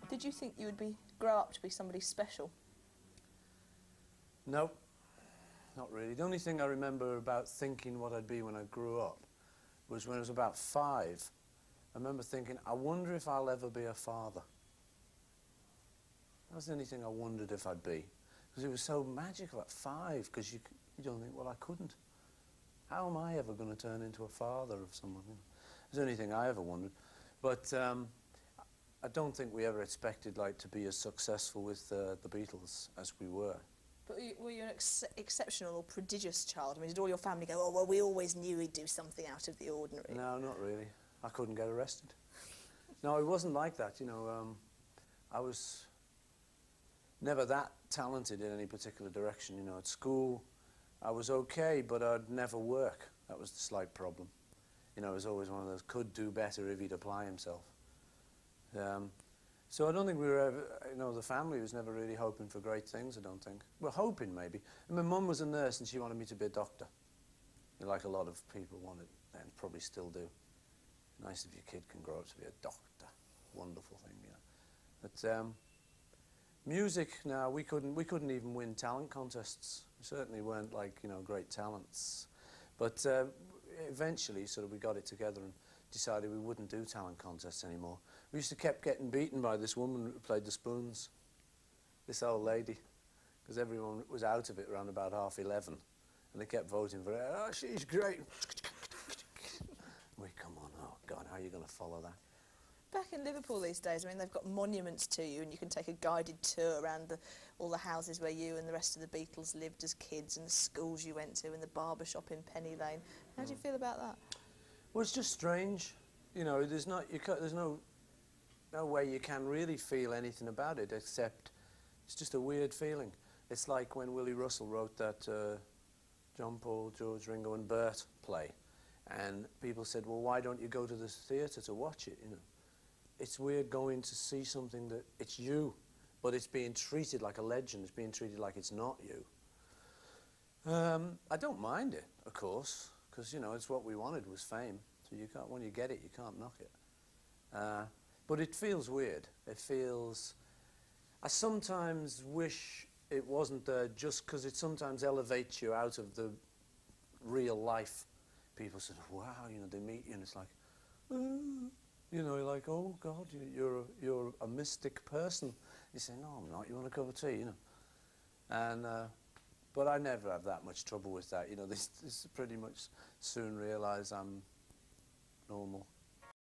Did you think you would grow up to be somebody special? No, not really. The only thing I remember about thinking what I'd be when I grew up was when I was about 5. I remember thinking, I wonder if I'll ever be a father. That was the only thing I wondered if I'd be. Because it was so magical at 5, because you don't think, well, I couldn't. How am I ever going to turn into a father of someone? It's the only thing I ever wondered. But I don't think we ever expected to be as successful with the Beatles as we were. But were you an exceptional or prodigious child? I mean, did all your family go, oh, well, we always knew he'd do something out of the ordinary? No, not really. I couldn't get arrested. No, it wasn't like that, you know. I was never that talented in any particular direction, you know. At school, I was okay, but I'd never work. That was the slight problem. You know, I was always one of those, could do better if he'd apply himself. So I don't think we were ever, you know, the family was never really hoping for great things, I don't think. Well, hoping, maybe. And my mum was a nurse, and she wanted me to be a doctor. Like a lot of people wanted, and probably still do. Nice if your kid can grow up to be a doctor. Wonderful thing, you know. But music, no, we couldn't even win talent contests. We certainly weren't great talents. But eventually, sort of, we got it together and decided we wouldn't do talent contests anymore. We used to keep getting beaten by this woman who played the spoons, this old lady, because everyone was out of it around about 11:30, and they kept voting for her. Oh, she's great. We come on, oh God, how are you going to follow that? Back in Liverpool these days, I mean, they've got monuments to you, and you can take a guided tour around all the houses where you and the rest of the Beatles lived as kids, and the schools you went to, and the barber shop in Penny Lane. How do you feel about that? Well, it's just strange. You know, there's no way you can really feel anything about it, except it's just a weird feeling. It's like when Willie Russell wrote that John Paul, George, Ringo and Bert play, and people said, well, why don't you go to the theatre to watch it, you know? It's weird going to see something that it's you, but it's being treated like a legend. It's being treated like it's not you. I don't mind it, of course, because, you know, it's what we wanted was fame. So you can't, when you get it, you can't knock it. But it feels weird. It feels... I sometimes wish it wasn't there just because it sometimes elevates you out of the real life. People sort of, wow, you know, they meet you and it's like, you know, you're like, oh God, you're a mystic person. You say, no, I'm not. You want a cup of tea, you know? And but I never have that much trouble with that. You know, this pretty much soon realise I'm normal.